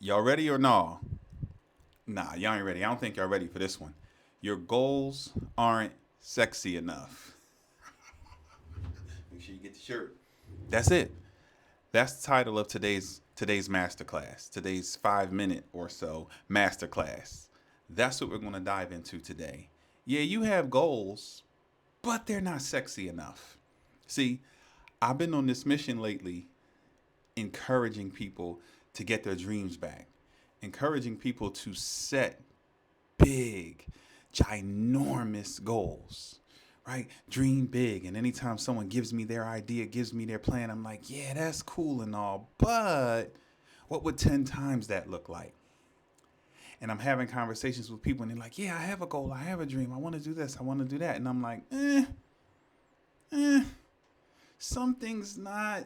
Y'all ready or no? Nah, y'all ain't ready. I don't think y'all ready for this one. Your goals aren't sexy enough. Make sure you get the shirt. That's it. That's the title of today's masterclass. Today's 5 minute or so masterclass. That's what we're going to dive into today. Yeah, you have goals, but they're not sexy enough. See, I've been on this mission lately, encouraging people to get their dreams back, encouraging people to set big, ginormous goals, right? Dream big. And anytime someone gives me their idea, gives me their plan, I'm like, yeah, that's cool and all, but what would 10 times that look like? And I'm having conversations with people and they're like, yeah, I have a goal, I have a dream, I want to do this, I want to do that. And I'm like, eh, something's not,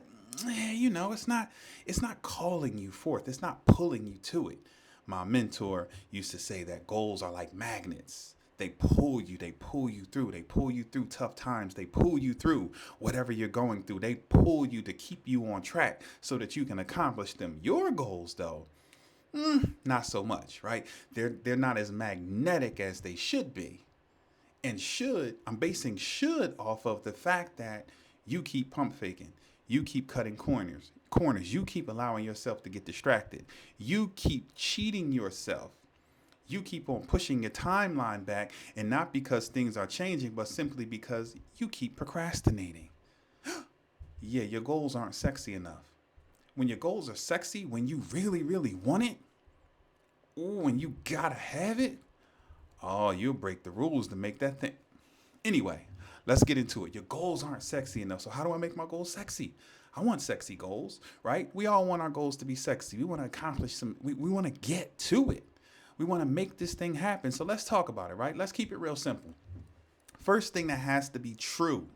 it's not calling you forth. It's not pulling you to it. My mentor used to say that goals are like magnets. They pull you through. They pull you through tough times. They pull you through whatever you're going through. They pull you to keep you on track so that you can accomplish them. Your goals, though, not so much, right? They're not as magnetic as they should be. And I'm basing should off of the fact that you keep pump faking. You keep cutting corners. You keep allowing yourself to get distracted. You keep cheating yourself. You keep on pushing your timeline back, and not because things are changing, but simply because you keep procrastinating. Yeah, your goals aren't sexy enough. When your goals are sexy, when you really, really want it, ooh, and you gotta have it, oh, you'll break the rules to make that thing. Anyway, let's get into it. Your goals aren't sexy enough. So how do I make my goals sexy? I want sexy goals, right? We all want our goals to be sexy. We want to accomplish we want to get to it. We want to make this thing happen. So let's talk about it, right? Let's keep it real simple. First thing that has to be true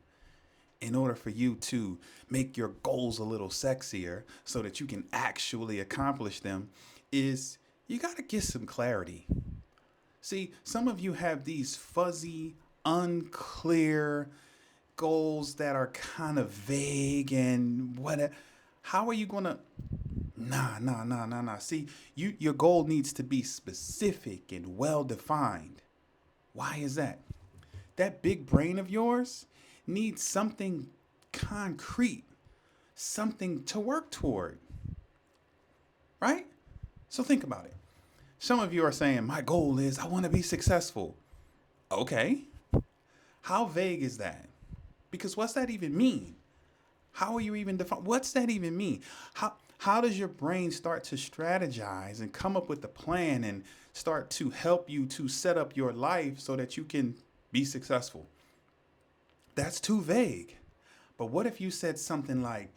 in order for you to make your goals a little sexier so that you can actually accomplish them is you got to get some clarity. See, some of you have these fuzzy, unclear goals that are kind of vague and what. How are you gonna? Nah. See, your goal needs to be specific and well defined. Why is that? That big brain of yours needs something concrete, something to work toward, right? So think about it. Some of you are saying, my goal is I want to be successful. Okay. How vague is that? Because what's that even mean? How are you even define? What's that even mean? How does your brain start to strategize and come up with a plan and start to help you to set up your life so that you can be successful? That's too vague. But what if you said something like,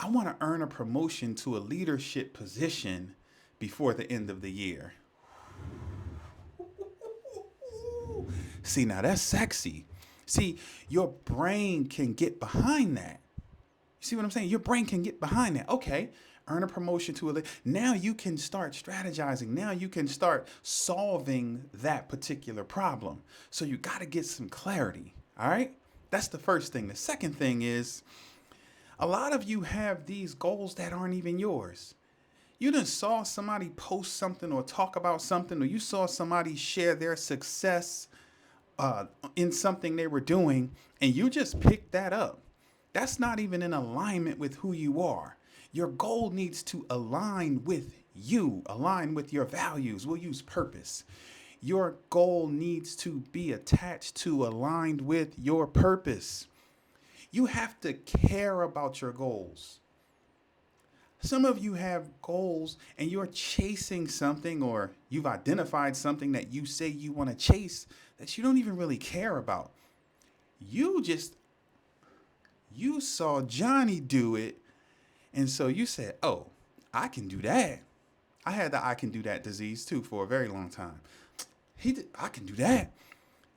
I want to earn a promotion to a leadership position before the end of the year? See, now that's sexy. See, your brain can get behind that. You see what I'm saying? Your brain can get behind that. Okay, earn a promotion to a. Now you can start strategizing. Now you can start solving that particular problem. So you got to get some clarity. All right? That's the first thing. The second thing is a lot of you have these goals that aren't even yours. You done saw somebody post something or talk about something, or you saw somebody share their success in something they were doing, and you just picked that up. That's not even in alignment with who you are. Your goal needs to align with you, align with your values. We'll use purpose. Your goal needs to be attached to, aligned with your purpose. You have to care about your goals. Some of you have goals and you're chasing something, or you've identified something that you say you want to chase that you don't even really care about. You just, you saw Johnny do it. And so you said, oh, I can do that. I had the I can do that disease too for a very long time. I can do that.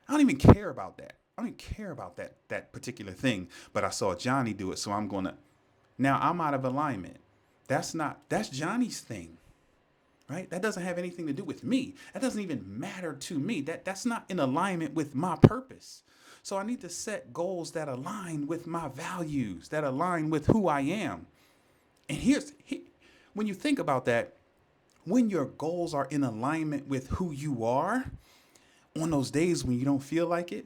I don't even care about that. I don't even care about that particular thing. But I saw Johnny do it, so I'm gonna. Now I'm out of alignment. That's Johnny's thing, right? That doesn't have anything to do with me. That doesn't even matter to me. That's not in alignment with my purpose. So I need to set goals that align with my values, that align with who I am. And when you think about that, when your goals are in alignment with who you are, on those days when you don't feel like it,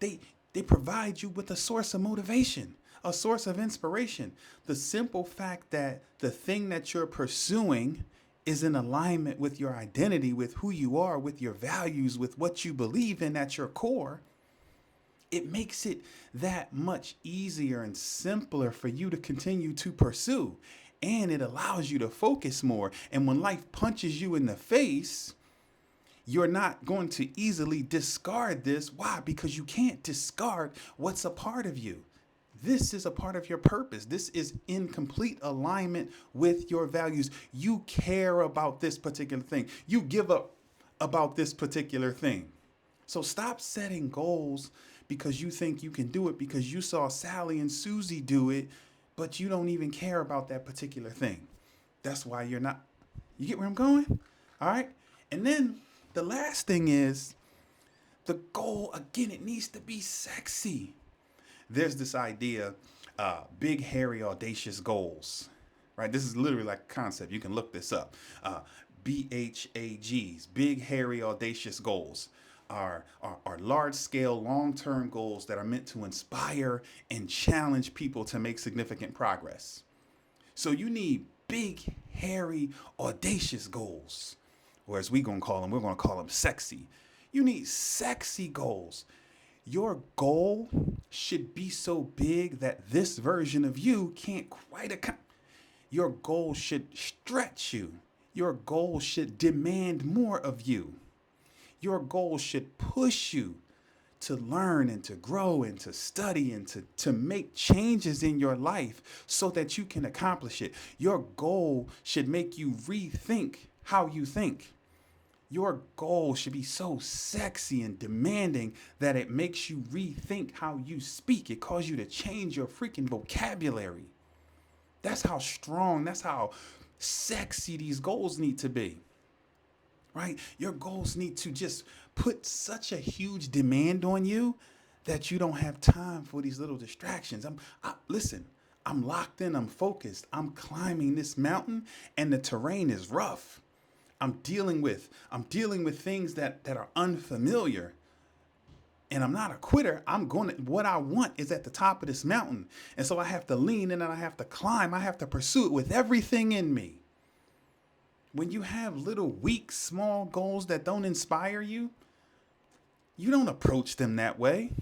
they they provide you with a source of motivation, a source of inspiration. The simple fact that the thing that you're pursuing is in alignment with your identity, with who you are, with your values, with what you believe in at your core, it makes it that much easier and simpler for you to continue to pursue. And it allows you to focus more. And when life punches you in the face, you're not going to easily discard this. Why? Because you can't discard what's a part of you. This is a part of your purpose. This is in complete alignment with your values. You care about this particular thing. You give up about this particular thing. So stop setting goals because you think you can do it because you saw Sally and Susie do it, but you don't even care about that particular thing. That's why you're not. You get where I'm going? All right. And then the last thing is the goal, again, it needs to be sexy. There's this idea, big, hairy, audacious goals, right? This is literally like a concept. You can look this up. BHAGs, big, hairy, audacious goals, are large-scale, long-term goals that are meant to inspire and challenge people to make significant progress. So you need big, hairy, audacious goals, or as we're going to call them sexy. You need sexy goals. Your goal should be so big that this version of you can't quite account. Your goal should stretch you. Your goal should demand more of you. Your goal should push you to learn and to grow and to study and to make changes in your life so that you can accomplish it. Your goal should make you rethink how you think. Your goal should be so sexy and demanding that it makes you rethink how you speak. It causes you to change your freaking vocabulary. That's how strong, that's how sexy these goals need to be. Right? Your goals need to just put such a huge demand on you that you don't have time for these little distractions. Listen, I'm locked in, I'm focused. I'm climbing this mountain and the terrain is rough. I'm dealing with things that are unfamiliar. And I'm not a quitter. What I want is at the top of this mountain. And so I have to lean in and I have to climb. I have to pursue it with everything in me. When you have little weak, small goals that don't inspire you, you don't approach them that way.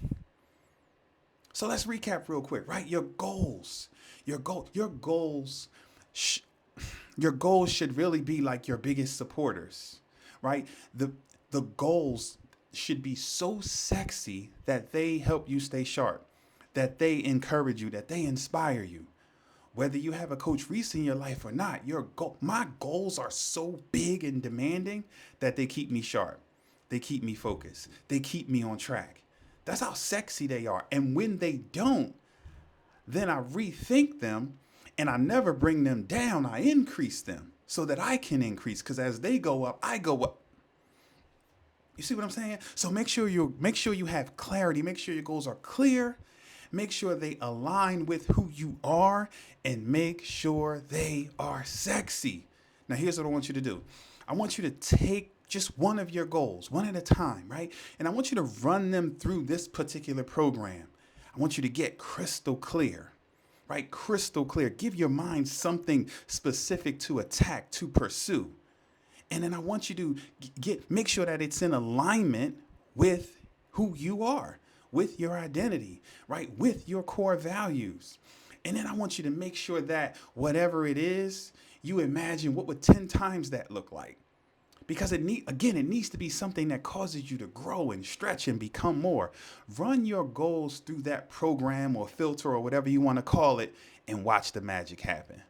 So let's recap real quick, right? Your goals should really be like your biggest supporters, right? The goals should be so sexy that they help you stay sharp, that they encourage you, that they inspire you. Whether you have a Coach Reece in your life or not, my goals are so big and demanding that they keep me sharp. They keep me focused. They keep me on track. That's how sexy they are. And when they don't, then I rethink them and I never bring them down. I increase them so that I can increase. Because as they go up, I go up. You see what I'm saying? So make sure you have clarity. Make sure your goals are clear. Make sure they align with who you are and make sure they are sexy. Now, here's what I want you to do. I want you to take just one of your goals, one at a time, right? And I want you to run them through this particular program. I want you to get crystal clear, right? Crystal clear. Give your mind something specific to attack, to pursue. And then I want you to make sure that it's in alignment with who you are, with your identity, right? With your core values. And then I want you to make sure that whatever it is, you imagine what would 10 times that look like. Because it needs to be something that causes you to grow and stretch and become more. Run your goals through that program or filter or whatever you want to call it and watch the magic happen.